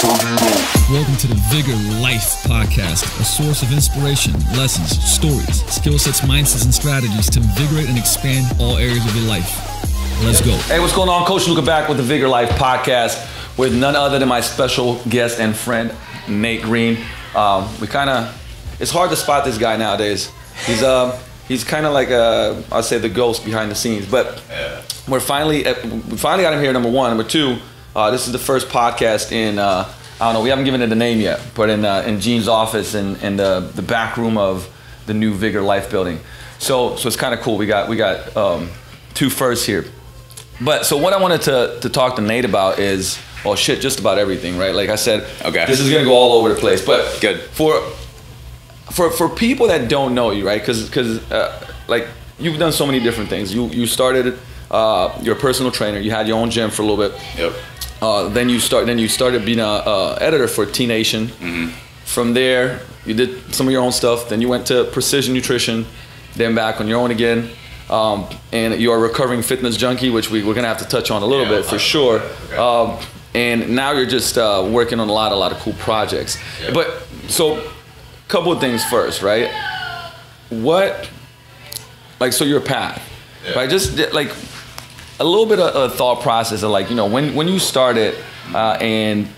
Welcome to the Vigor Life Podcast, a source of inspiration, lessons, stories, skill sets, mindsets, and strategies to invigorate and expand all areas of your life. Let's go. Hey, what's going on? Coach Luka back with the Vigor Life Podcast with none other than my special guest and friend, Nate Green. It's hard to spot this guy nowadays. He's kind of like I'd say the ghost behind the scenes, but we finally got him here, number one. Number two, this is the first podcast in, I don't know, we haven't given it a name yet, but in Gene's office in the back room of the new Vigor Life building. So it's kind of cool. We got two firsts here. But so what I wanted to talk to Nate about is, just about everything, right? Like I said, okay, this is gonna go all over the place. But good for people that don't know you, right? Because like you've done so many different things. You started, you're a personal trainer. You had your own gym for a little bit. Yep. Then you started being a editor for T Nation. Mm-hmm. From there, you did some of your own stuff. Then you went to Precision Nutrition. Then back on your own again. And you're a recovering fitness junkie, which we're gonna have to touch on a little bit for sure. Okay. And now you're just working on a lot of cool projects. Yep. But so, couple of things first, right? So your path, right? Just like a little bit of a thought process of like, you know, when you started and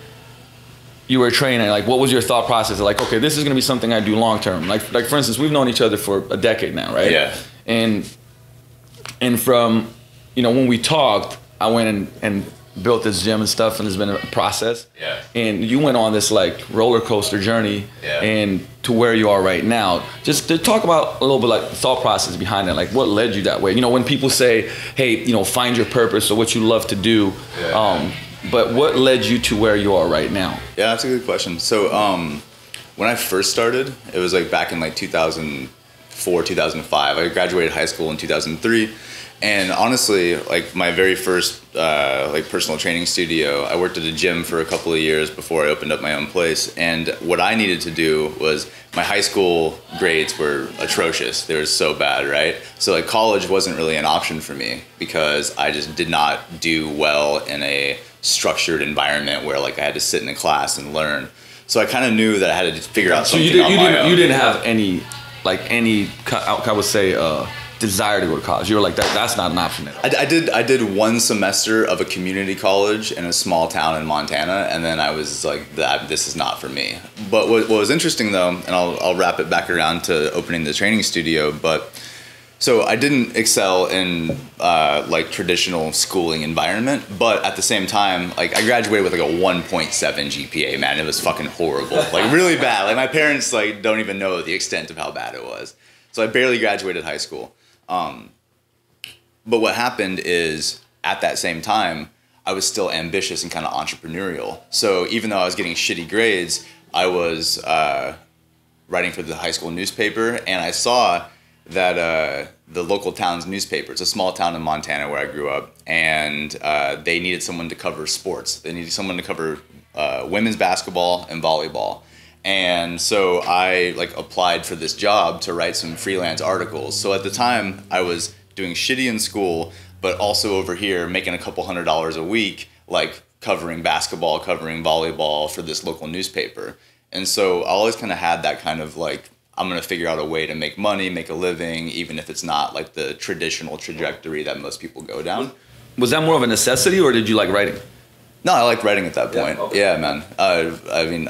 you were training, like what was your thought process of like, okay, this is gonna be something I do long term. Like for instance, we've known each other for a decade now, right? Yeah. And from, you know, when we talked, I went and built this gym and stuff, and it's been a process. Yeah. And you went on this like roller coaster journey, and to where you are right now. Just to talk about a little bit like the thought process behind it, like what led you that way. You know, when people say, hey, you know, find your purpose or what you love to do, but what led you to where you are right now? Yeah, that's a good question. So when I first started, it was like back in like 2004, 2005. I graduated high school in 2003. And honestly, like my very first like personal training studio, I worked at a gym for a couple of years before I opened up my own place. And what I needed to do was, my high school grades were atrocious. They were so bad, right? So like college wasn't really an option for me because I just did not do well in a structured environment where like I had to sit in a class and learn. So I kind of knew that I had to figure out something on my own. You didn't have any, I would say, desire to go to college. You were like, that's not an option at all. I did one semester of a community college in a small town in Montana, and then I was like, this is not for me. But what was interesting though, and I'll wrap it back around to opening the training studio, but so I didn't excel in like traditional schooling environment, but at the same time, like I graduated with like a 1.7 GPA, man. It was fucking horrible, like really bad. Like my parents like don't even know the extent of how bad it was. So I barely graduated high school. But what happened is at that same time, I was still ambitious and kind of entrepreneurial. So even though I was getting shitty grades, I was writing for the high school newspaper, and I saw that the local town's newspaper, it's a small town in Montana where I grew up, and they needed someone to cover sports. They needed someone to cover women's basketball and volleyball. And so I like applied for this job to write some freelance articles. So at the time I was doing shitty in school, but also over here making a couple $100s a week, like covering basketball, covering volleyball for this local newspaper. And so I always kind of had that kind of like, I'm going to figure out a way to make money, make a living, even if it's not like the traditional trajectory that most people go down. Was that more of a necessity, or did you like writing? No, I liked writing at that point. Yeah, okay. Yeah, man. I mean,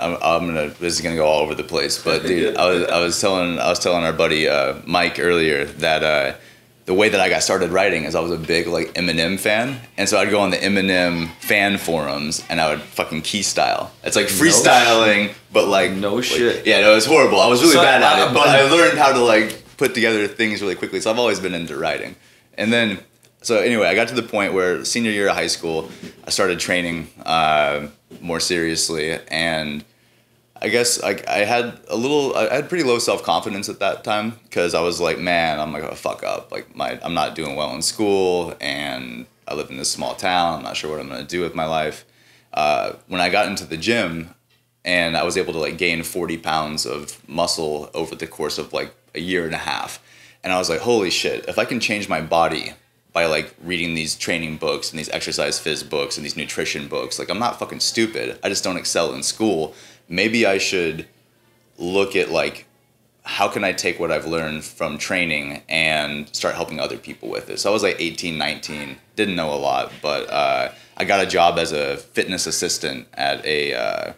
this is gonna go all over the place, but dude, I was telling our buddy Mike earlier that the way that I got started writing is I was a big like Eminem fan, and so I'd go on the Eminem fan forums and I would fucking key style. It's like freestyling, but like no shit. Yeah, no, it was horrible. I was really bad at it, but I learned how to like put together things really quickly. So I've always been into writing, and then. So anyway, I got to the point where senior year of high school, I started training more seriously, and I guess I had pretty low self-confidence at that time because I was like, man, I'm gonna fuck up. Like I'm not doing well in school, and I live in this small town. I'm not sure what I'm gonna do with my life. When I got into the gym, and I was able to like gain 40 pounds of muscle over the course of like a year and a half, and I was like, holy shit, if I can change my body by like reading these training books and these exercise phys books and these nutrition books. Like, I'm not fucking stupid. I just don't excel in school. Maybe I should look at like, how can I take what I've learned from training and start helping other people with it? So I was like 18, 19, didn't know a lot, but I got a job as a fitness assistant at a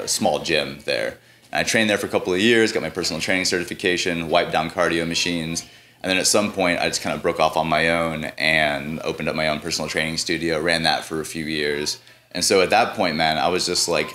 small gym there. And I trained there for a couple of years, got my personal training certification, wiped down cardio machines. And then at some point, I just kind of broke off on my own and opened up my own personal training studio, ran that for a few years. And so at that point, man, I was just like,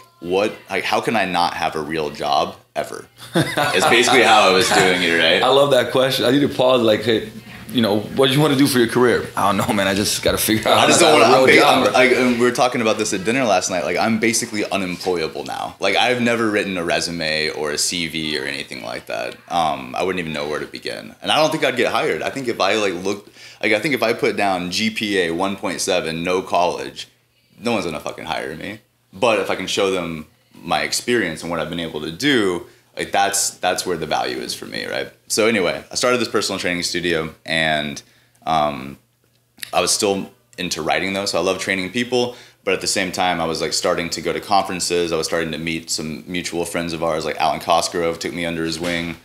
how can I not have a real job ever? It's basically how I was doing it, right? I love that question. I need to pause, like, hey, you know, what do you want to do for your career? I don't know, man. I just got to figure out. I just don't want to. We were talking about this at dinner last night. Like, I'm basically unemployable now. Like, I've never written a resume or a CV or anything like that. I wouldn't even know where to begin. And I don't think I'd get hired. I think if I if I put down GPA 1.7, no college, no one's gonna fucking hire me. But if I can show them my experience and what I've been able to do, like that's where the value is for me, right? So anyway, I started this personal training studio, and I was still into writing though, so I love training people. But at the same time, I was like starting to go to conferences. I was starting to meet some mutual friends of ours, like Alan Cosgrove took me under his wing,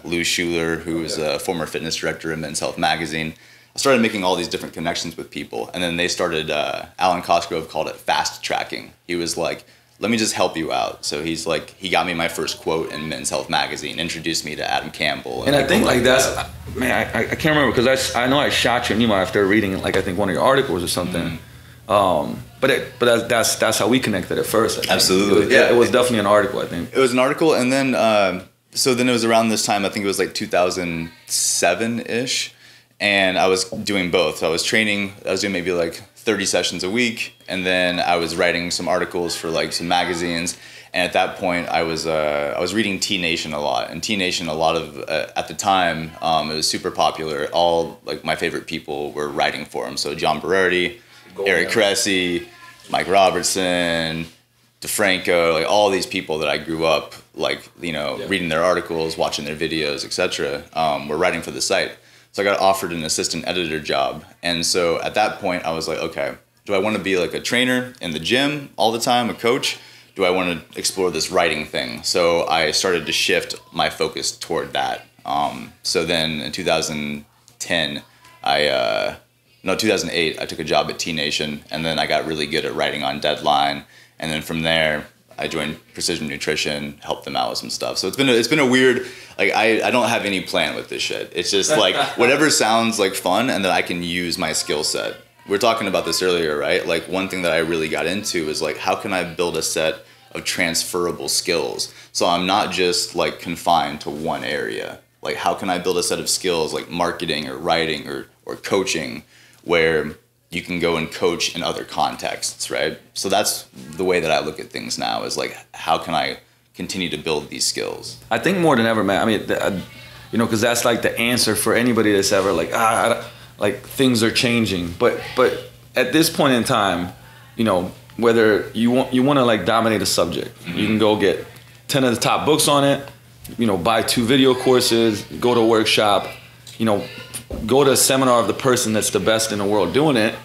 Lou Schuler, who was a former fitness director in Men's Health magazine. I started making all these different connections with people, and then they started. Alan Cosgrove called it fast tracking. He was like, let me just help you out. So he's like, he got me my first quote in Men's Health magazine, introduced me to Adam Campbell. And I think like that's, man, I can't remember, because I know I shot you an email after reading like I think one of your articles or something. But that's how we connected at first. I think. Absolutely. It was definitely an article, I think. It was an article, and then so then it was around this time, I think it was like 2007-ish, and I was doing both. So I was training, I was doing maybe like 30 sessions a week, and then I was writing some articles for like some magazines. And at that point, I was reading T Nation a lot, and T Nation, a lot of at the time, it was super popular. All like my favorite people were writing for them. So John Berardi, Eric Cressy, Mike Robertson, DeFranco, like all these people that I grew up like, you know, reading their articles, watching their videos, etc. Were writing for the site. So I got offered an assistant editor job. And so at that point, I was like, okay, do I want to be like a trainer in the gym all the time, a coach? Do I want to explore this writing thing? So I started to shift my focus toward that. So then in 2008, I took a job at T Nation, and then I got really good at writing on deadline. And then from there, I joined Precision Nutrition, helped them out with some stuff. So it's been a weird, like I don't have any plan with this shit. It's just like whatever sounds like fun and that I can use my skill set. We were talking about this earlier, right? Like one thing that I really got into is like, how can I build a set of transferable skills? So I'm not just like confined to one area. Like how can I build a set of skills like marketing or writing or coaching where you can go and coach in other contexts, right? So that's the way that I look at things now, is like, how can I continue to build these skills? I think more than ever, man. I mean, you know, because that's like the answer for anybody that's ever like, like things are changing. But at this point in time, you know, whether you want to like dominate a subject, you can go get 10 of the top books on it, you know, buy 2 video courses, go to a workshop, you know, go to a seminar of the person that's the best in the world doing it,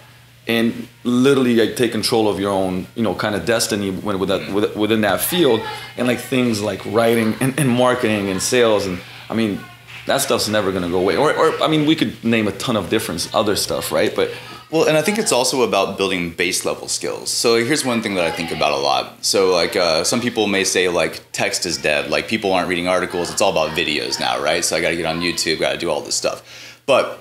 and literally like take control of your own, you know, kind of destiny within that field. And like things like writing and marketing and sales, and I mean, that stuff's never gonna go away. Or I mean, we could name a ton of different other stuff, right? But well, and I think it's also about building base level skills. So here's one thing that I think about a lot. So like some people may say like text is dead, like people aren't reading articles, it's all about videos now, right? So I gotta get on YouTube, gotta do all this stuff. But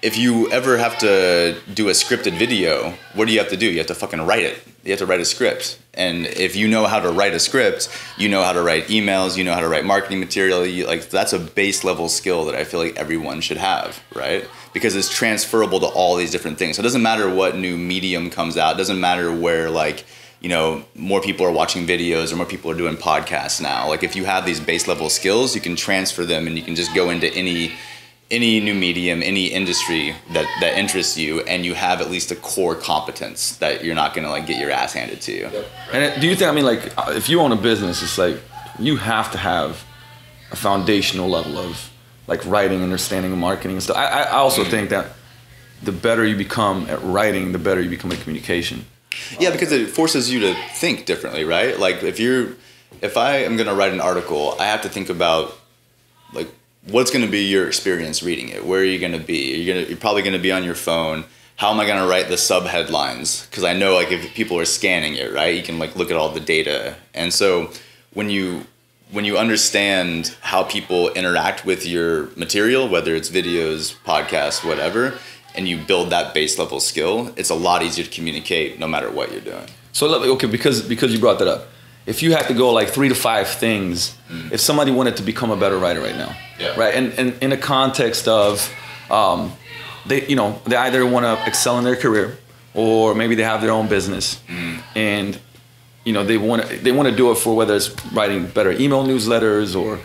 if you ever have to do a scripted video, what do you have to do? You have to fucking write it. You have to write a script. And if you know how to write a script, you know how to write emails, you know how to write marketing material, like that's a base level skill that I feel like everyone should have, right? Because it's transferable to all these different things. So it doesn't matter what new medium comes out. It doesn't matter where like, you know, more people are watching videos or more people are doing podcasts now. Like if you have these base level skills, you can transfer them and you can just go into any new medium, any industry that interests you, and you have at least a core competence that you're not gonna like get your ass handed to you. And do you think, I mean, like if you own a business, it's like you have to have a foundational level of like writing, understanding of marketing and stuff. I also think that the better you become at writing, the better you become at communication. Yeah, because it forces you to think differently, right? Like if I am going to write an article, I have to think about like what's going to be your experience reading it. Where are you going to be? You're probably going to be on your phone. How am I going to write the sub headlines? Because I know like if people are scanning it, right, you can like look at all the data. And so when you understand how people interact with your material, whether it's videos, podcasts, whatever, and you build that base level skill, it's a lot easier to communicate no matter what you're doing. So okay, because you brought that up, if you had to go like 3 to 5 things, if somebody wanted to become a better writer right now, right, and in the context of they either want to excel in their career, or maybe they have their own business, and they want to do it for whether it's writing better email newsletters or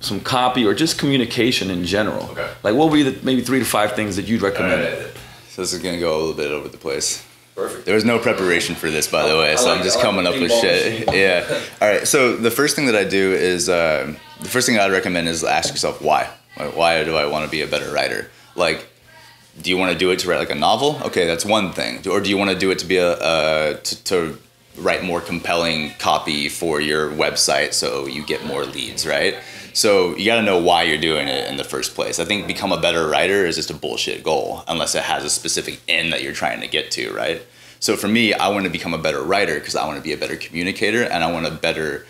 some copy or just communication in general. Okay. Like what would be the maybe 3 to 5 things that you'd recommend? Right. So this is gonna go a little bit over the place. Perfect. There was no preparation for this, by the way, so I'm just coming up with shit. Yeah. All right. So the first thing that I do is the first thing I'd recommend is ask yourself why. Like, why do I want to be a better writer? Like, do you want to do it to write like a novel? Okay, that's one thing. Or do you want to do it to be to write more compelling copy for your website so you get more leads, right? So you got to know why you're doing it in the first place. I think become a better writer is just a bullshit goal unless it has a specific end that you're trying to get to, right? So for me, I want to become a better writer because I want to be a better communicator and I want to better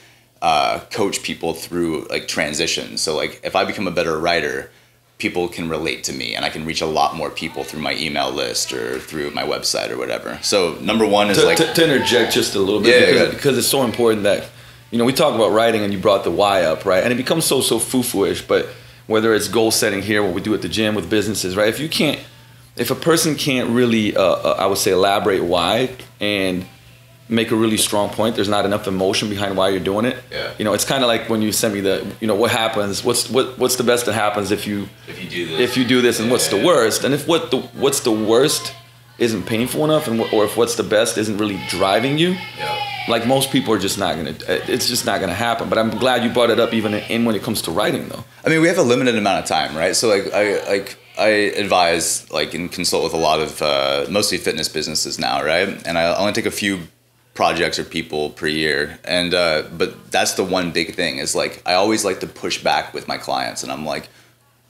coach people through like transitions. So like if I become a better writer, people can relate to me and I can reach a lot more people through my email list or through my website or whatever. So number one is to interject just a little bit because it's so important that we talk about writing and you brought the why up, right? And it becomes so foo-foo-ish, but whether it's goal setting here, what we do at the gym with businesses, right? If a person can't really, I would say, elaborate why and make a really strong point, there's not enough emotion behind why you're doing it. Yeah. It's kind of like when you send me what happens, what's the best that happens if you do this and what's the worst? And if what's the worst isn't painful enough or if what's the best isn't really driving you, like most people are just not it's just not gonna happen. But I'm glad you brought it up even in when it comes to writing though. I mean, we have a limited amount of time, right? So like I advise and consult with a lot of mostly fitness businesses now, right? And I only take a few projects or people per year, and but that's the one big thing is like I always like to push back with my clients, and I'm like,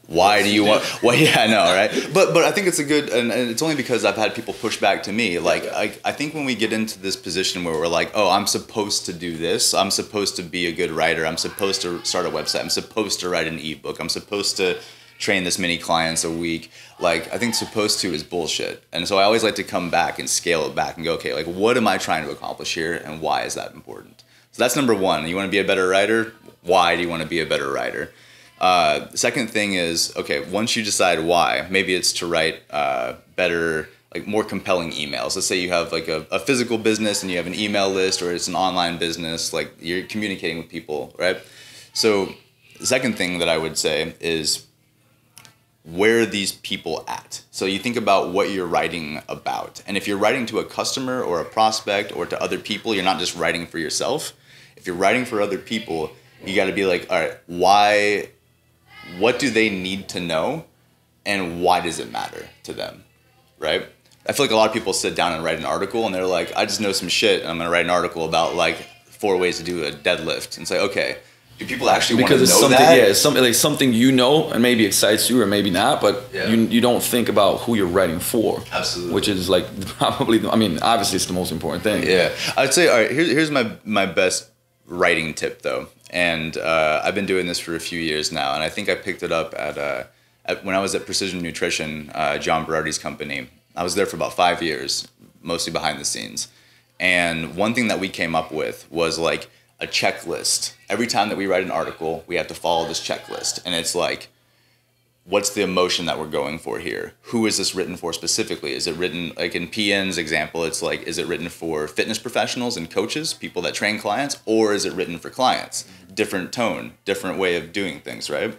why do you want? Well, yeah, I know, right? But I think it's a good, and it's only because I've had people push back to me. Like I think when we get into this position where we're like, oh, I'm supposed to do this, I'm supposed to be a good writer, I'm supposed to start a website, I'm supposed to write an ebook, I'm supposed to train this many clients a week. Like I think supposed to is bullshit. And so I always like to come back and scale it back and go, okay, like what am I trying to accomplish here and why is that important? So that's number one. You want to be a better writer? Why do you want to be a better writer? The second thing is, okay, once you decide why, maybe it's to write better, like more compelling emails. Let's say you have like a physical business and you have an email list, or it's an online business, like you're communicating with people, right? So the second thing that I would say is, where are these people at? So you think about what you're writing about. And if you're writing to a customer or a prospect or to other people, you're not just writing for yourself. If you're writing for other people, you got to be like, all right, what do they need to know and why does it matter to them, right? I feel like a lot of people sit down and write an article and they're like, I just know some shit and I'm going to write an article about like 4 ways to do a deadlift. And say, okay, do people actually want to know that? Yeah, it's something and maybe excites you or maybe not, but you don't think about who you're writing for. Absolutely. Which is like probably, obviously it's the most important thing. Yeah. I'd say, all right, here's my best writing tip though. And I've been doing this for a few years now, and I think I picked it up at when I was at Precision Nutrition, John Berardi's company. I was there for about 5 years, mostly behind the scenes. And one thing that we came up with was like a checklist. Every time that we write an article, we have to follow this checklist. And it's like, what's the emotion that we're going for here? Who is this written for specifically? Is it written, like in PN's example, it's like, is it written for fitness professionals and coaches, people that train clients, or is it written for clients? Different tone, different way of doing things, right?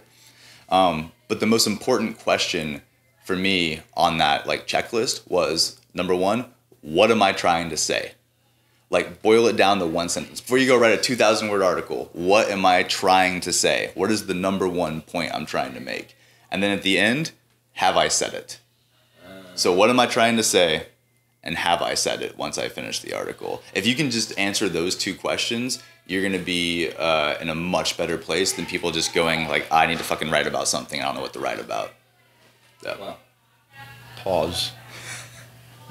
But the most important question for me on that like checklist was, number one, what am I trying to say? Like, boil it down to one sentence. Before you go write a 2,000 word article, what am I trying to say? What is the number one point I'm trying to make? And then at the end, have I said it? So what am I trying to say? And have I said it once I finish the article? If you can just answer those two questions, you're going to be in a much better place than people just going like, I need to fucking write about something. I don't know what to write about. So. Wow. Pause.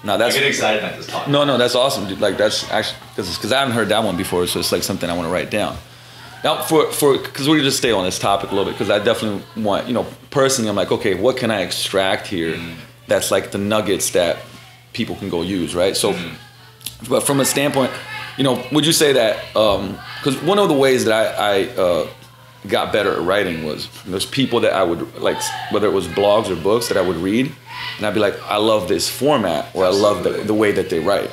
No, that's. I get excited at this talk. No, that's awesome, dude. Like, that's actually because I haven't heard that one before, so it's like something I want to write down. Now, because we're just stay on this topic a little bit, because I definitely want, personally, I'm like, okay, what can I extract here? That's like the nuggets that people can go use, right? So, but from a standpoint, would you say that? Because one of the ways that I got better at writing was there's people that I would like, whether it was blogs or books that I would read, and I'd be like, I love this format, or I love the way that they write,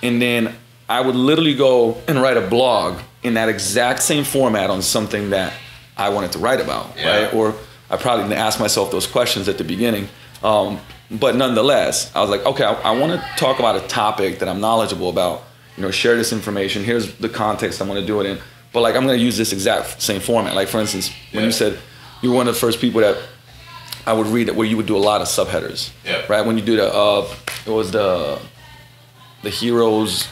and then I would literally go and write a blog in that exact same format on something that I wanted to write about, right? Or I probably didn't ask myself those questions at the beginning, but nonetheless, I was like, okay, I want to talk about a topic that I'm knowledgeable about, share this information. Here's the context I'm going to do it in. But like, I'm going to use this exact same format. Like, for instance, when you said you were one of the first people that I would read it, where you would do a lot of subheaders, right? When you do it was the heroes.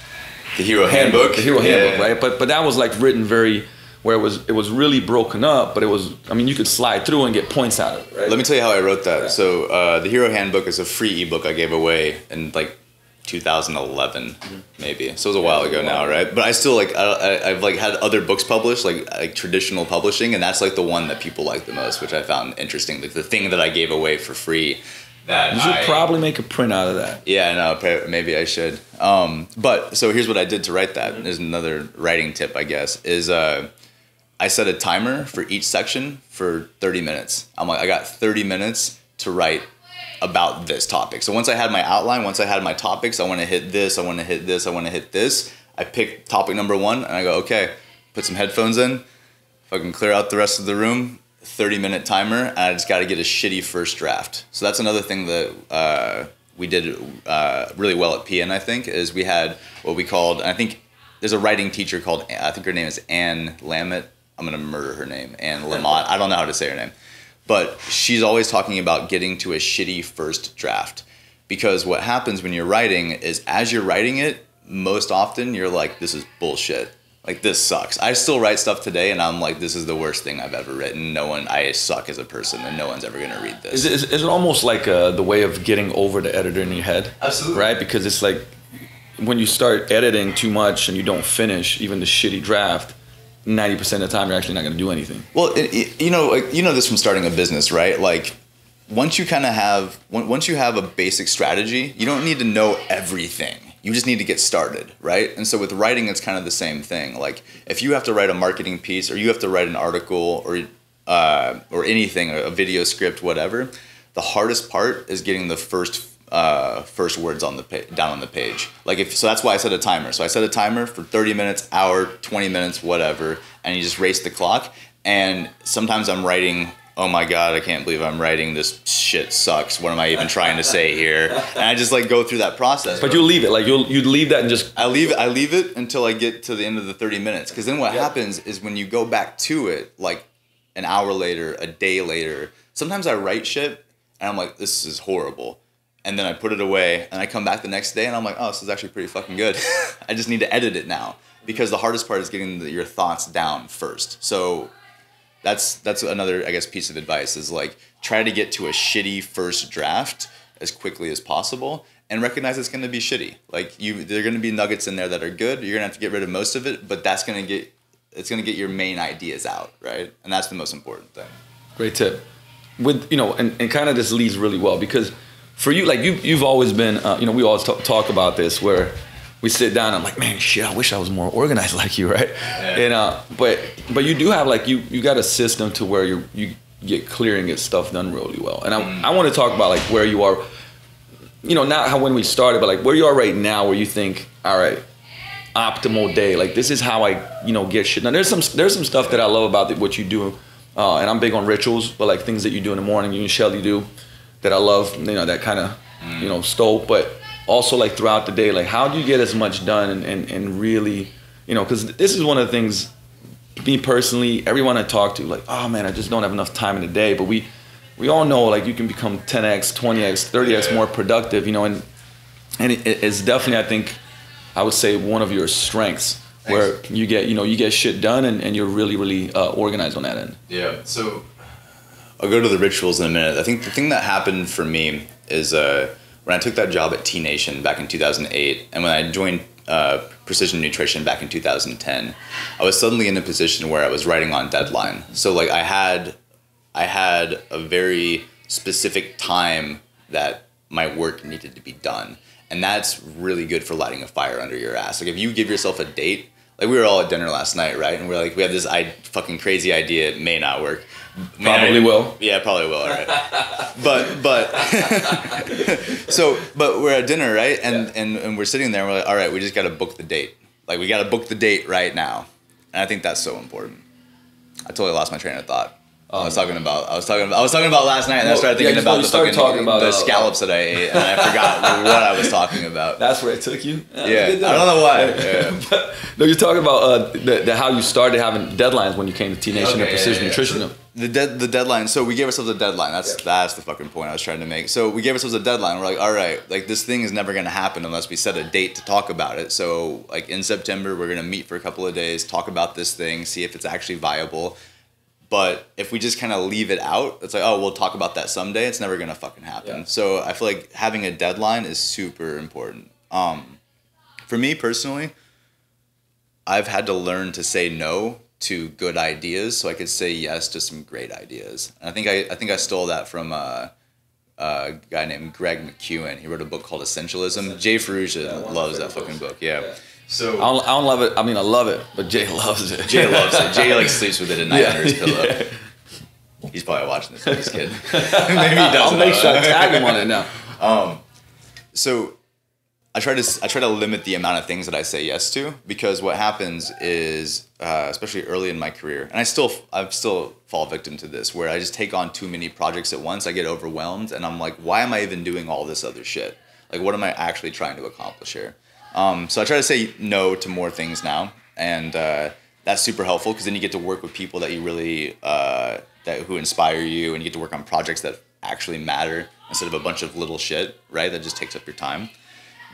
The Hero Handbook. The Hero Handbook, right? But that was like written very, where it was really broken up, but it was, you could slide through and get points out of it, right? Let me tell you how I wrote that. Yeah. So the Hero Handbook is a free ebook I gave away in like 2011, maybe. So it was a while ago now, right? But I still I've like had other books published, like traditional publishing, and that's like the one that people like the most, which I found interesting. Like the thing that I gave away for free. You should probably make a print out of that. Yeah, no, maybe I should. But so here's what I did to write that. There's another writing tip, I guess, is I set a timer for each section for 30 minutes. I'm like, I got 30 minutes to write about this topic. So once I had my outline, once I had my topics, I want to hit this, I want to hit this, I want to hit this. I pick topic number one, and I go, okay, put some headphones in, fucking clear out the rest of the room. 30-minute timer, and I just got to get a shitty first draft. So that's another thing that we did really well at PN, I think, is we had what we called, and I think there's a writing teacher called, I think her name is Anne Lamott. I'm going to murder her name. Anne Lamott. I don't know how to say her name. But she's always talking about getting to a shitty first draft. Because what happens when you're writing is as you're writing it, most often you're like, this is bullshit. Like, this sucks. I still write stuff today, and I'm like, this is the worst thing I've ever written. I suck as a person, and no one's ever going to read this. Is it almost like the way of getting over the editor in your head? Absolutely. Right? Because it's like, when you start editing too much and you don't finish even the shitty draft, 90% of the time you're actually not going to do anything. Well, you know this from starting a business, right? Like, once you have a basic strategy, you don't need to know everything. You just need to get started, right? And so with writing, it's kind of the same thing. Like, if you have to write a marketing piece, or you have to write an article, or anything, a video script, whatever, the hardest part is getting the first words on down on the page. So that's why I set a timer. So I set a timer for 30 minutes, hour, 20 minutes, whatever, and you just race the clock. And sometimes I'm writing, oh my God, I can't believe I'm writing this shit sucks. What am I even trying to say here? And I just go through that process. But you'll leave it. Like you'd leave that and just... I leave it until I get to the end of the 30 minutes. Because then what happens is when you go back to it, like an hour later, a day later, sometimes I write shit and I'm like, this is horrible. And then I put it away and I come back the next day and I'm like, oh, this is actually pretty fucking good. I just need to edit it now. Because the hardest part is getting your thoughts down first. So... That's another, I guess, piece of advice is try to get to a shitty first draft as quickly as possible and recognize it's going to be shitty. There are going to be nuggets in there that are good. You're going to have to get rid of most of it, but it's going to get your main ideas out, right? And that's the most important thing. Great tip. With, and kind of this leads really well because for you, you've always been, we always talk about this where we sit down and I'm like, man, shit, I wish I was more organized like you, right? Yeah. And but you do have you got a system to where you get clear and get stuff done really well. And I want to talk about where you are, not how when we started, but where you are right now, where you think, all right, optimal day. This is how I get shit done. There's some stuff that I love about what you do, and I'm big on rituals, but things that you do in the morning, you and Shelly do, that I love. That kind of stole, but. also like throughout the day, like how do you get as much done and really, you know, because this is one of the things, me personally, everyone I talk to, like, oh man, I just don't have enough time in the day. But we all know like you can become 10x, 20x, 30x more productive, you know, and it's definitely, I think, I would say one of your strengths. Thanks. Where you get shit done and you're really, really organized on that end. Yeah. So I'll go to the rituals in a minute. I think the thing that happened for me is when I took that job at T Nation back in 2008, and when I joined Precision Nutrition back in 2010, I was suddenly in a position where I was writing on deadline. So like I had a very specific time that my work needed to be done. And that's really good for lighting a fire under your ass. Like if you give yourself a date, like we were all at dinner last night, right? And we're like, we have this fucking crazy idea. It may not work. Probably will. Yeah, probably will. Right. but but we're at dinner, right? And we're sitting there and we're like, all right, we just got to book the date. Like we got to book the date right now. And I think that's so important. I totally lost my train of thought. I was talking about last night, and I started thinking about the scallops that I ate, and I forgot what I was talking about. That's where it took you. Yeah, I don't know why. Yeah. No, you're talking about how you started having deadlines when you came to T Nation and Precision Nutrition. The deadline. So we gave ourselves a deadline. That's the fucking point I was trying to make. So we gave ourselves a deadline. We're like, all right, like this thing is never gonna happen unless we set a date to talk about it. So like in September, we're gonna meet for a couple of days, talk about this thing, see if it's actually viable. But if we just kind of leave it out, it's like, oh, we'll talk about that someday. It's never gonna fucking happen. Yeah. So I feel like having a deadline is super important. For me personally, I've had to learn to say no to good ideas so I could say yes to some great ideas. And I think I stole that from a guy named Greg McEwen. He wrote a book called Essentialism. Jay Ferrugia loves that fucking book. Yeah. So I don't love it. I mean, I love it, but Jay loves it. Jay loves it. Jay like sleeps with it at night under his pillow. Yeah. He's probably watching this. He's kidding. Maybe he doesn't. I'll make sure I tag him on it now. So I try to limit the amount of things that I say yes to, because what happens is, especially early in my career, and I still fall victim to this, where I just take on too many projects at once. I get overwhelmed, and I'm like, why am I even doing all this other shit? Like, what am I actually trying to accomplish here? So I try to say no to more things now, and that's super helpful, because then you get to work with people that you really who inspire you, and you get to work on projects that actually matter instead of a bunch of little shit, right? That just takes up your time.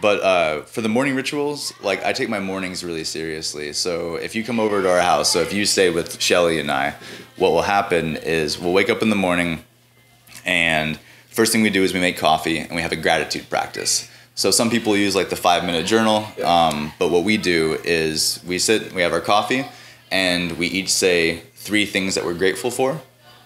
But for the morning rituals, like I take my mornings really seriously. So if you come over to our house, so if you stay with Shelly and I, what will happen is we'll wake up in the morning, and first thing we do is we make coffee and we have a gratitude practice. So some people use like the 5-minute journal, but what we do is we sit, we have our coffee, and we each say 3 things that we're grateful for,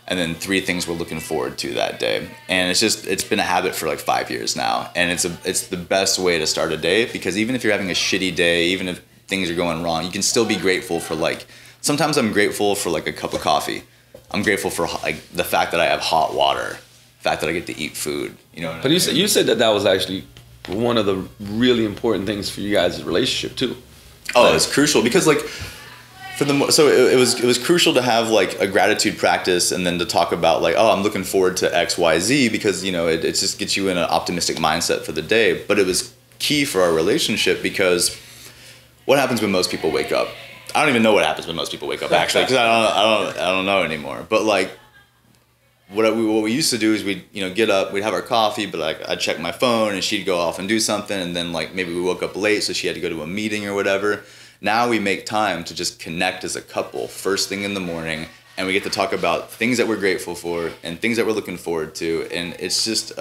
and then 3 things we're looking forward to that day. And it's been a habit for like 5 years now, and it's the best way to start a day, because even if you're having a shitty day, even if things are going wrong, you can still be grateful for, like, sometimes I'm grateful for like a cup of coffee. I'm grateful for like the fact that I have hot water, the fact that I get to eat food. You know. But you said that was actually one of the really important things for you guys' relationship too. Oh, it's crucial, because like so it was crucial to have like a gratitude practice, and then to talk about like, oh, I'm looking forward to X, Y, Z, because you know it just gets you in an optimistic mindset for the day. But it was key for our relationship, because what happens when most people wake up? I don't even know what happens when most people wake up, actually, because I don't know anymore. But like, what we used to do is we'd get up, we'd have our coffee, but like I'd check my phone and she'd go off and do something, and then like maybe we woke up late, so she had to go to a meeting or whatever. Now we make time to just connect as a couple first thing in the morning, and we get to talk about things that we're grateful for and things that we're looking forward to, and it's just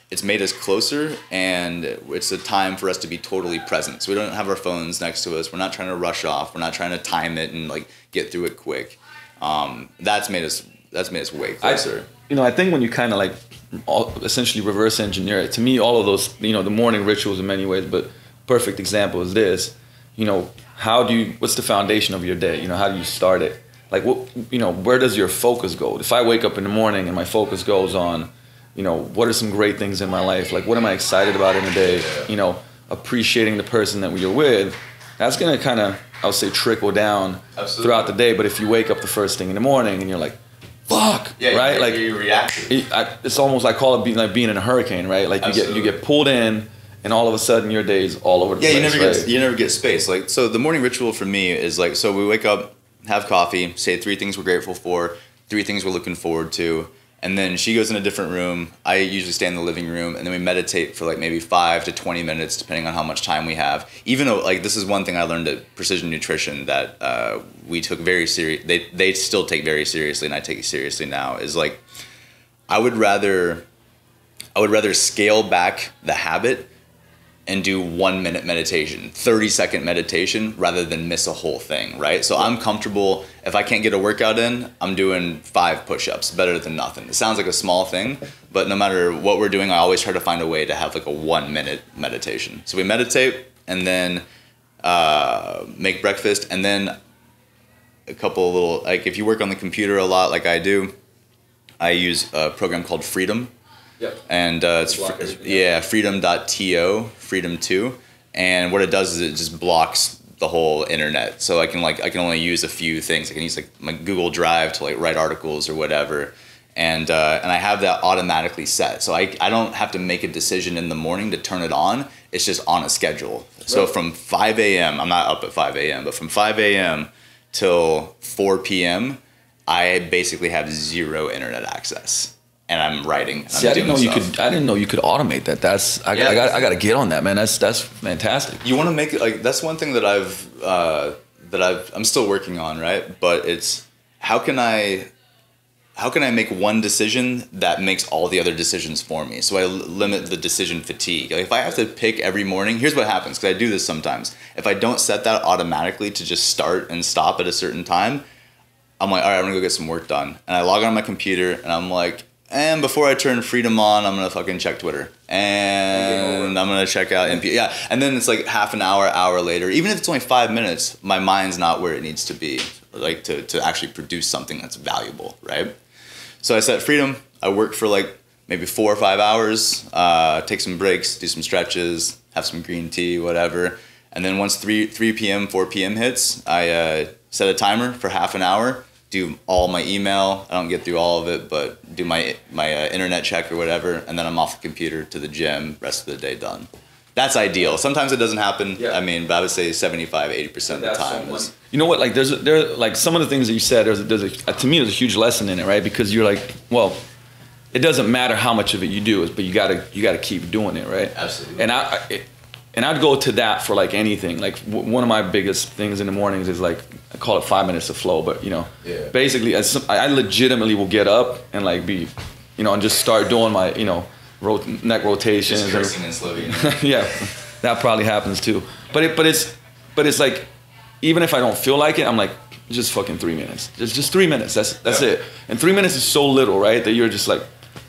it's made us closer, and it's a time for us to be totally present. So we don't have our phones next to us. We're not trying to rush off. We're not trying to time it and like get through it quick. That's made us way closer. I think when you kind of like essentially reverse engineer it, to me, all of those, the morning rituals in many ways, but perfect example is this, what's the foundation of your day? How do you start it? Like, where does your focus go? If I wake up in the morning and my focus goes on, what are some great things in my life? Like, what am I excited about in the day? Appreciating the person that you're with, that's going to kind of, I would say, trickle down throughout the day. But if you wake up the first thing in the morning and you're like, fuck, right? Like, you react. It's almost like being in a hurricane, right? Like you get pulled in, and all of a sudden your day's all over the place. You never get space. Like, so the morning ritual for me is like, so we wake up, have coffee, say 3 things we're grateful for, 3 things we're looking forward to, and then she goes in a different room. I usually stay in the living room, and then we meditate for like maybe 5 to 20 minutes, depending on how much time we have. Even though, like, this is one thing I learned at Precision Nutrition that we took very serious. They still take very seriously, and I take it seriously now. Is like, I would rather scale back the habit and do 1 minute meditation, 30-second meditation, rather than miss a whole thing, right? So I'm comfortable, if I can't get a workout in, I'm doing 5 push-ups, better than nothing. It sounds like a small thing, but no matter what we're doing, I always try to find a way to have like a 1 minute meditation. So we meditate, and then make breakfast, and then a couple little, like if you work on the computer a lot like I do, I use a program called Freedom. Yep. And freedom.to, Freedom 2, and what it does is it just blocks the whole internet. So I can only use a few things. I can use like my Google Drive to like write articles or whatever, and I have that automatically set. So I don't have to make a decision in the morning to turn it on. It's just on a schedule. Right. So from 5 a.m. I'm not up at 5 a.m. but from 5 a.m. till 4 p.m. I basically have 0 internet access. And I'm writing. See, I didn't know you could automate that. I got to get on that, man. That's fantastic. You want to make it like, that's one thing that I'm still working on, right? But it's how can I make one decision that makes all the other decisions for me? So I limit the decision fatigue. Like if I have to pick every morning, here's what happens, because I do this sometimes. If I don't set that automatically to just start and stop at a certain time, I'm like, all right, I'm gonna go get some work done. And I log on my computer and I'm like, and before I turn Freedom on, I'm going to fucking check Twitter. And I'm going to check out MP. Yeah. And then it's like half an hour later. Even if it's only 5 minutes, my mind's not where it needs to be, like to actually produce something that's valuable, right? So I set Freedom. I work for like maybe 4 or 5 hours, take some breaks, do some stretches, have some green tea, whatever. And then once 3 p.m., 4 p.m. hits, I set a timer for half an hour. Do all my email. I don't get through all of it, but do my internet check or whatever, and then I'm off the computer to the gym. Rest of the day done. That's ideal. Sometimes it doesn't happen. Yeah. I mean, but I would say 75-80% of the time. You know what? Like there like some of the things that you said. To me, there's a huge lesson in it, right? Because you're like, well, it doesn't matter how much of it you do, but you gotta keep doing it, right? Absolutely. And I'd go to that for like anything. Like one of my biggest things in the mornings is like, I call it 5 minutes of flow, but basically I legitimately will get up and like be, and just start doing my, neck rotations. Just cursing and slow. Yeah, that probably happens too. But it's like, even if I don't feel like it, I'm like, just fucking 3 minutes. Just 3 minutes. That's it. And 3 minutes is so little, right? That you're just like,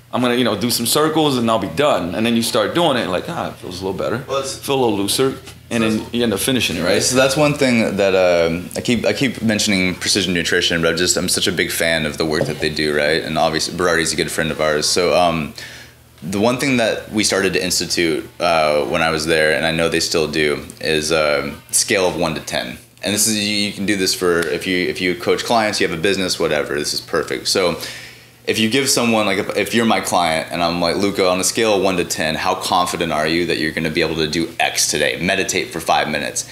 I'm gonna, do some circles and I'll be done. And then you start doing it and like, it feels a little better. Well, feel a little looser. And then you end up finishing it, right? So that's one thing that I keep mentioning Precision Nutrition, but I'm such a big fan of the work that they do, right? And obviously Berardi's a good friend of ours. So the one thing that we started to institute when I was there, and I know they still do, is scale of 1 to 10. And this is, you can do this for if you coach clients, you have a business, whatever. This is perfect. So if you give someone, like if you're my client and I'm like, Luka, on a scale of 1 to 10, how confident are you that you're going to be able to do X today? Meditate for 5 minutes.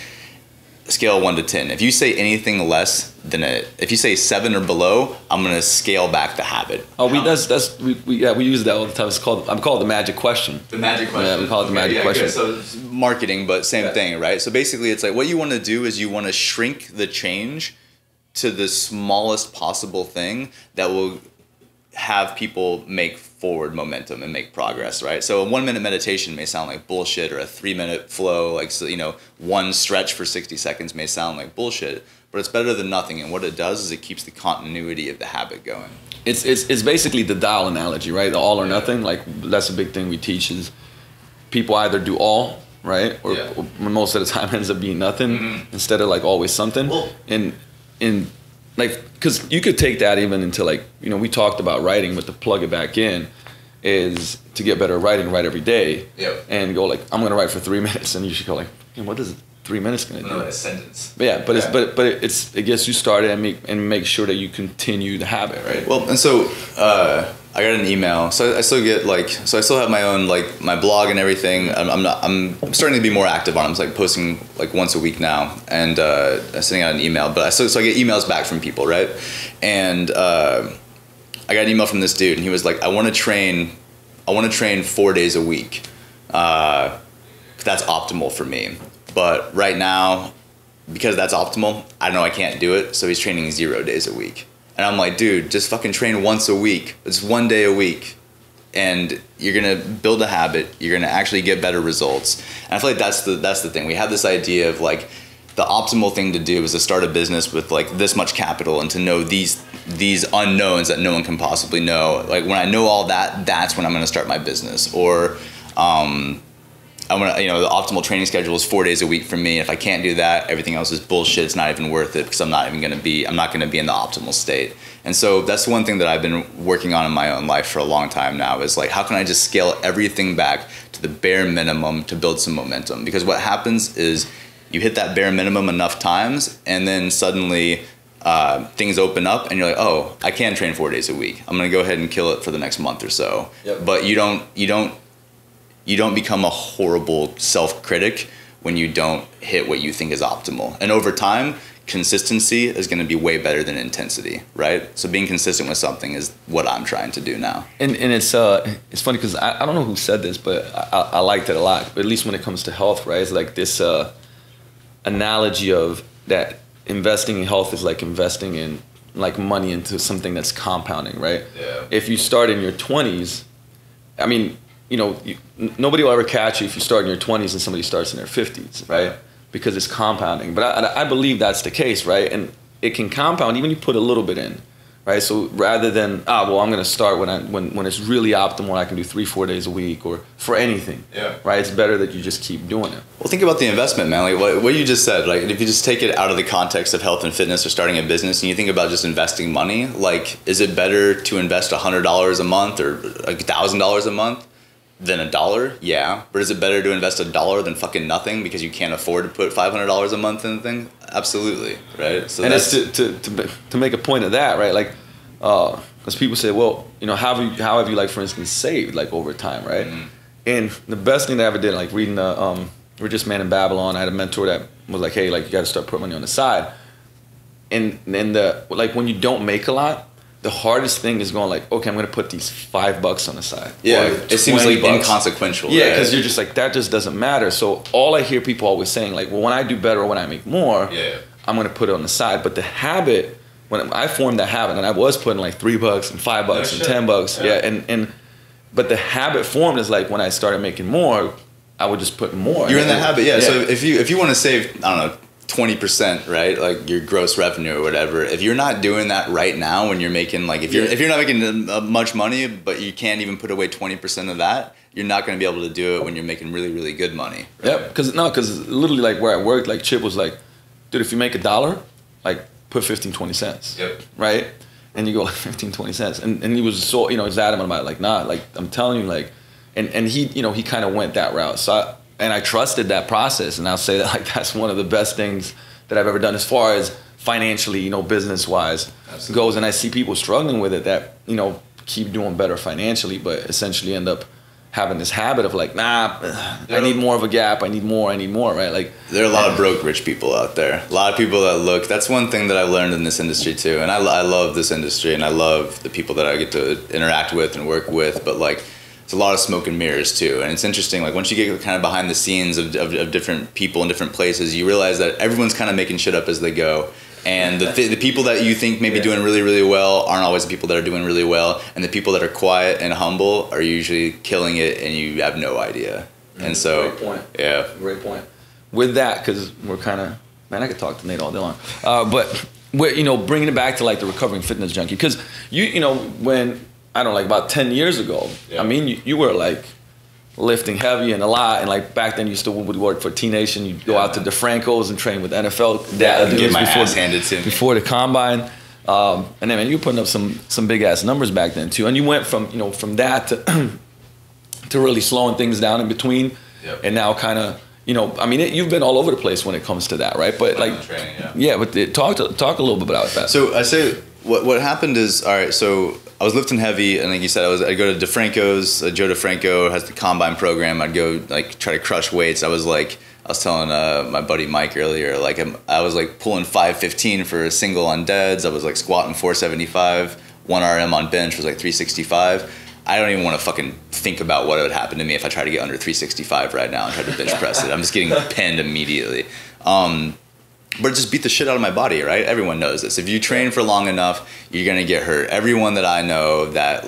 Scale of 1 to 10. If you say anything less than if you say 7 or below, I'm going to scale back the habit. Oh, we use that all the time. I'm called the magic question. The magic question. Yeah, we call it the magic question. Good. So it's marketing, but same thing, right? So basically, it's like what you want to do is you want to shrink the change to the smallest possible thing that will have people make forward momentum and make progress, right? So a 1 minute meditation may sound like bullshit, or a 3 minute flow, like, so, one stretch for 60 seconds may sound like bullshit, but it's better than nothing. And what it does is it keeps the continuity of the habit going. It's basically the dial analogy, right? The all or nothing. Like that's a big thing we teach is people either do all, right? Or most of the time ends up being nothing instead of like always something. Well, in like, because you could take that even into like, we talked about writing, but to plug it back in is to get better at writing, write every day. Yep. And go like, I'm going to write for 3 minutes. And you should go like, what is 3 minutes going to do? No, a sentence. But yeah, it gets you started and make sure that you continue the habit, right? Well, and so I got an email. So I still get like, so I still have my own, like my blog and everything. I'm starting to be more active on it. I'm like posting like once a week now and sending out an email. But so I get emails back from people, right? And I got an email from this dude, and he was like, I want to train 4 days a week. That's optimal for me. But right now, because that's optimal, I know I can't do it. So he's training 0 days a week. And I'm like, dude, just fucking train once a week. It's 1 day a week. And you're going to build a habit. You're going to actually get better results. And I feel like that's the thing. We have this idea of like, the optimal thing to do is to start a business with like this much capital and to know these unknowns that no one can possibly know. Like when I know all that, that's when I'm going to start my business. Or I want to, you know, the optimal training schedule is 4 days a week for me. If I can't do that, everything else is bullshit. It's not even worth it because I'm not going to be in the optimal state. And so that's one thing that I've been working on in my own life for a long time now is like, how can I just scale everything back to the bare minimum to build some momentum? Because what happens is you hit that bare minimum enough times and then suddenly things open up and you're like, oh, I can train 4 days a week. I'm going to go ahead and kill it for the next month or so. Yep. But you don't become a horrible self-critic when you don't hit what you think is optimal. And over time, consistency is going to be way better than intensity, right? So being consistent with something is what I'm trying to do now. And it's funny because I don't know who said this, but I liked it a lot. But at least when it comes to health, right? It's like this analogy of that investing in health is like investing in like money into something that's compounding, right? Yeah. If you start in your 20s, I mean, you know, nobody will ever catch you if you start in your 20s and somebody starts in their 50s, right? Because it's compounding. But I believe that's the case, right? And it can compound even if you put a little bit in, right? So rather than, well, I'm going to start when it's really optimal, I can do 3-4 days a week or for anything, right? It's better that you just keep doing it. Well, think about the investment, man. Like what you just said, like if you just take it out of the context of health and fitness or starting a business and you think about just investing money, like is it better to invest $100 a month or $1,000 a month? Than $1? Yeah. But is it better to invest $1 than fucking nothing because you can't afford to put $500 a month in the thing? Absolutely, right? So and it's to make a point of that, right? Like, because people say, well, you know, how have you like, for instance, saved like over time, right? Mm-hmm. And the best thing that I ever did, like reading the Richest Man in Babylon, I had a mentor that was like, hey, like you got to start putting money on the side. And then like when you don't make a lot, the hardest thing is going like, okay, I'm going to put these $5 on the side. Yeah, it seems like inconsequential. Yeah, because you're just like, that just doesn't matter. So all I hear people always saying like, well, when I do better or when I make more, I'm going to put it on the side. But the habit, when I formed that habit, and I was putting like $3 and $5 and $10, but the habit formed is like when I started making more, I would just put more. You're in that habit, yeah. So if you want to save, I don't know, 20%, right? Like your gross revenue or whatever. If you're not doing that right now when you're making like, if you're not making much money, but you can't even put away 20% of that, you're not going to be able to do it when you're making really, really good money. Right? Yep. Because literally like where I worked, like Chip was like, dude, if you make $1, like put 15-20 cents. Yep. Right? And you go like 15-20 cents. And he was so, you know, he's adamant about it. Like, nah, like I'm telling you, like, and he, you know, he kind of went that route. So I trusted that process, and I'll say that like that's one of the best things that I've ever done as far as financially, you know, business-wise goes. And I see people struggling with it that, you know, keep doing better financially, but essentially end up having this habit of like, nah, I need more of a gap. I need more, right? Like there are a lot of broke rich people out there. A lot of people that look. That's one thing that I learned in this industry too, and I love this industry, and I love the people that I get to interact with and work with. But like, it's a lot of smoke and mirrors too, and it's interesting. Like once you get kind of behind the scenes of different people in different places, you realize that everyone's kind of making shit up as they go. And the people that you think may be doing really, really well aren't always the people that are doing really well. And the people that are quiet and humble are usually killing it, and you have no idea. And so, great point. Yeah, great point. With that, because we're kind of, man, I could talk to Nate all day long, but we're, you know, bringing it back to like the recovering fitness junkie, because you know when. I don't know, like about 10 years ago, I mean, you were like lifting heavy and a lot, and like back then you still would work for T-Nation, you'd go out to DeFranco's and train with NFL. Get my ass handed to me. Before the combine. And then, man, you were putting up some big ass numbers back then too. And you went from, you know, from that to really slowing things down in between. Yep. And now kind of, you know, I mean, you've been all over the place when it comes to that, right? But like, training, but talk a little bit about that. So I say what happened is, all right, so I was lifting heavy, and like you said, I'd go to DeFranco's. Joe DeFranco has the combine program. I'd go like try to crush weights. I was telling my buddy Mike earlier, like I was like pulling 515 for a single on deads. I was like squatting 475. 1 RM on bench was like 365. I don't even want to fucking think about what would happen to me if I try to get under 365 right now and try to bench press it. I'm just getting pinned immediately. But it just beat the shit out of my body, right? Everyone knows this. If you train for long enough, you're gonna get hurt. Everyone that I know that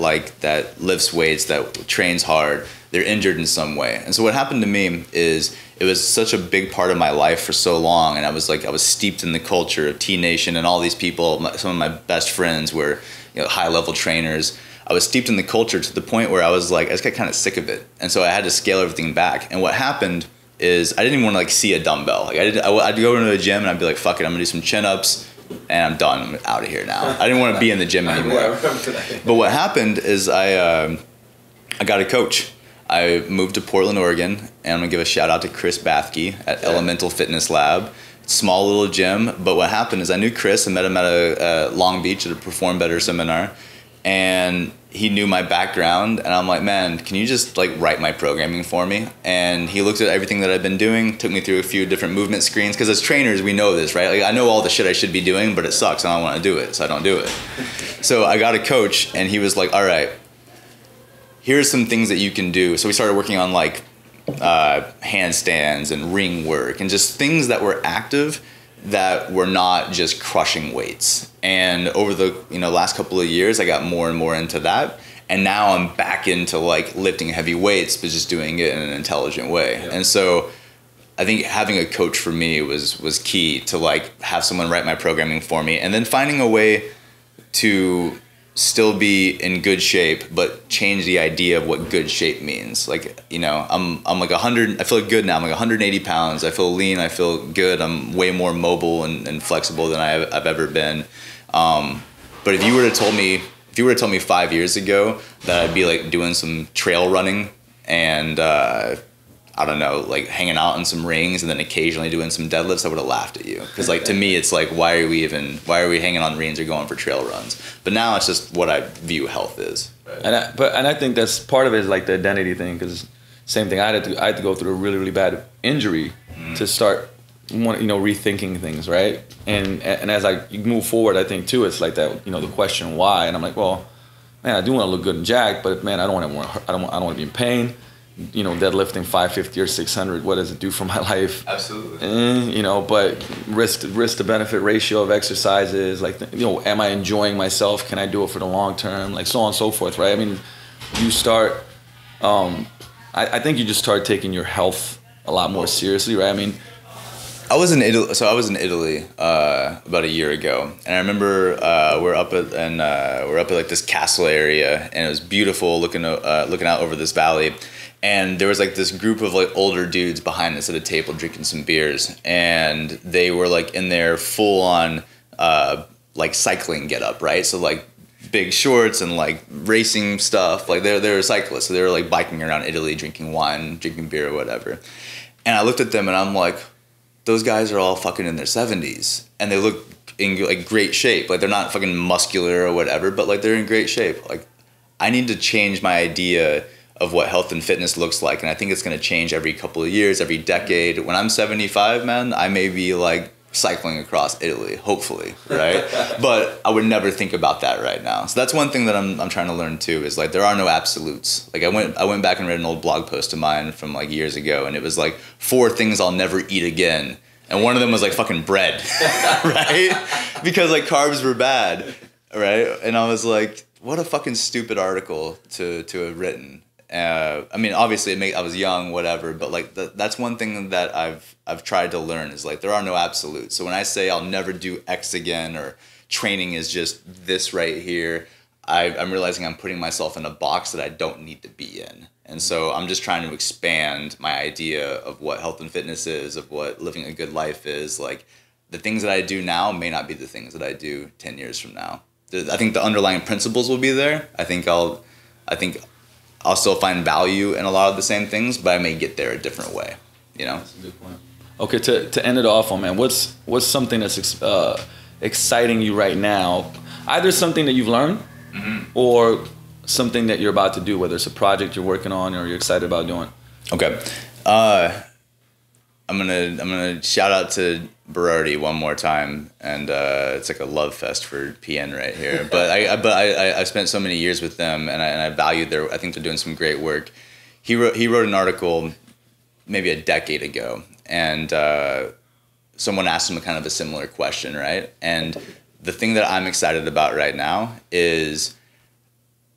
lifts weights, that trains hard, they're injured in some way. And so what happened to me is it was such a big part of my life for so long, and I was steeped in the culture of T Nation and all these people. Some of my best friends were, you know, high level trainers. I was steeped in the culture to the point where I just got kind of sick of it, and so I had to scale everything back. And what happened is I didn't even want to like see a dumbbell. Like I'd go into the gym and I'd be like, fuck it, I'm gonna do some chin-ups and I'm done. I'm out of here now. I didn't want to be in the gym anymore. But what happened is I got a coach. I moved to Portland, Oregon, and I'm gonna give a shout out to Chris Bathke at Elemental Fitness Lab. Small little gym, but what happened is I knew Chris and met him at a Long Beach at a Perform Better seminar, and he knew my background, and I'm like, man, can you just like write my programming for me? And he looked at everything that I've been doing, took me through a few different movement screens, because as trainers we know this, right? Like I know all the shit I should be doing, but it sucks and I don't want to do it, so I don't do it. So I got a coach, and he was like, all right, here's some things that you can do. So we started working on like handstands and ring work and just things that were active that were not just crushing weights. And over the last couple of years, I got more and more into that. And now I'm back into like lifting heavy weights, but just doing it in an intelligent way. Yeah. And so I think having a coach for me was key to like have someone write my programming for me, and then finding a way to still be in good shape, but change the idea of what good shape means. Like, I'm like 100, I feel good now. I'm like 180 pounds. I feel lean. I feel good. I'm way more mobile and flexible than I've ever been. But if you were to tell me 5 years ago that I'd be like doing some trail running and, I don't know, like hanging out in some rings and then occasionally doing some deadlifts, I would have laughed at you. Because like to me, it's like, why are we hanging on rings or going for trail runs? But now it's just what I view health is. Right? And I think that's part of it is like the identity thing. Because same thing, I had to go through a really, really bad injury to start rethinking things, right? And as I move forward, I think too, it's like that, the question why, and I'm like, well, man, I do want to look good and jacked, but man, I don't want to be in pain. Deadlifting 550 or 600, what does it do for my life? Absolutely. But risk to benefit ratio of exercises, like, am I enjoying myself? Can I do it for the long term? Like so on and so forth, right? I mean, you start, I think you just start taking your health a lot more seriously, right? I mean, I was in Italy about a year ago, and I remember we're up at like this castle area, and it was beautiful, looking out over this valley. And there was like this group of like older dudes behind us at a table drinking some beers, and they were like in their full on like cycling getup, right? So like big shorts and like racing stuff. Like they're cyclists, so they were like biking around Italy, drinking wine, drinking beer or whatever. And I looked at them and I'm like, those guys are all fucking in their 70s, and they look in like great shape. Like they're not fucking muscular or whatever, but like they're in great shape. Like I need to change my idea of what health and fitness looks like, and I think it's going to change every couple of years, every decade. When I'm 75, man, I may be like cycling across Italy, hopefully, right? But I would never think about that right now. So that's one thing that I'm trying to learn too, is like there are no absolutes. Like I went back and read an old blog post of mine from like years ago, and it was like 4 things I'll never eat again, and one of them was like fucking bread, right? Because like carbs were bad, right? And I was like, what a fucking stupid article to have written. I mean, obviously, I was young, whatever, but like that's one thing that I've tried to learn is like there are no absolutes. So when I say I'll never do X again, or training is just this right here, I'm realizing I'm putting myself in a box that I don't need to be in. And so I'm just trying to expand my idea of what health and fitness is, of what living a good life is. Like the things that I do now may not be the things that I do 10 years from now. I think the underlying principles will be there. I think I'll still find value in a lot of the same things, but I may get there a different way, That's a good point. Okay, to end it off on, man, what's something that's exciting you right now? Either something that you've learned or something that you're about to do, whether it's a project you're working on or you're excited about doing. Okay. I'm gonna shout out to Berardi one more time, and it's like a love fest for PN right here. But I spent so many years with them, and I valued their. I think they're doing some great work. He wrote an article maybe a decade ago, and someone asked him kind of a similar question, right? And the thing that I'm excited about right now is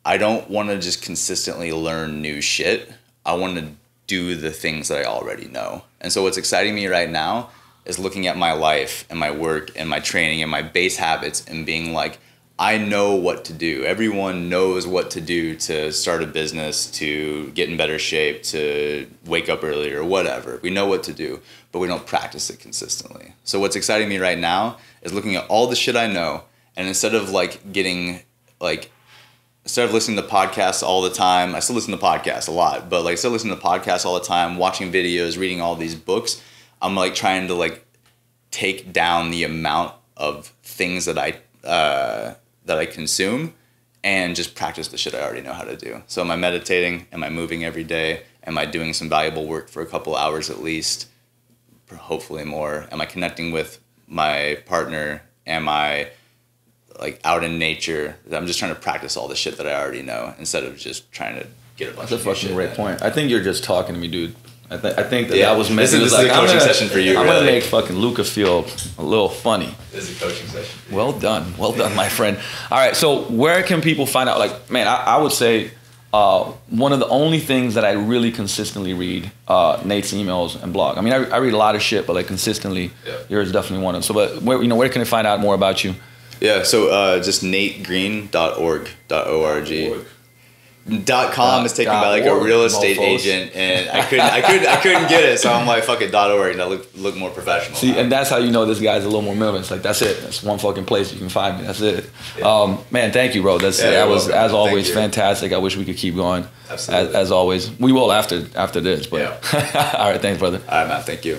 I don't want to just consistently learn new shit. I want to do the things that I already know. And so what's exciting me right now is looking at my life and my work and my training and my base habits and being like, I know what to do. Everyone knows what to do to start a business, to get in better shape, to wake up earlier, whatever. We know what to do, but we don't practice it consistently. So what's exciting me right now is looking at all the shit I know, and instead of listening to podcasts all the time, I still listen to podcasts a lot, but still listening to podcasts all the time, watching videos, reading all these books, I'm trying to take down the amount of things that I consume and just practice the shit I already know how to do. So am I meditating? Am I moving every day? Am I doing some valuable work for a couple hours at least? Hopefully more. Am I connecting with my partner? Am I out in nature? I'm just trying to practice all the shit that I already know instead of just trying to get a bunch of shit. That's a fucking great point. I think you're just talking to me, dude. I think that was meant. This is a coaching session for you. I'm gonna make fucking Luka feel a little funny. This is a coaching session. Well done, my friend. All right, so where can people find out? I would say one of the only things that I really consistently read Nate's emails and blog. I mean, I read a lot of shit, but yours is definitely one of them. So, but where can I find out more about you? Yeah, so just nategreen.org. .com is taken by a real estate agent, and I couldn't get it, so I'm fuck it, .org, and I look more professional. See, and that's how you know this guy's a little more minimalist. That's it. That's one fucking place you can find me. That's it. Yeah. Man, thank you, bro. That was as always fantastic. I wish we could keep going. Absolutely. As always, we will after this. But all right, thanks, brother. All right, man. Thank you.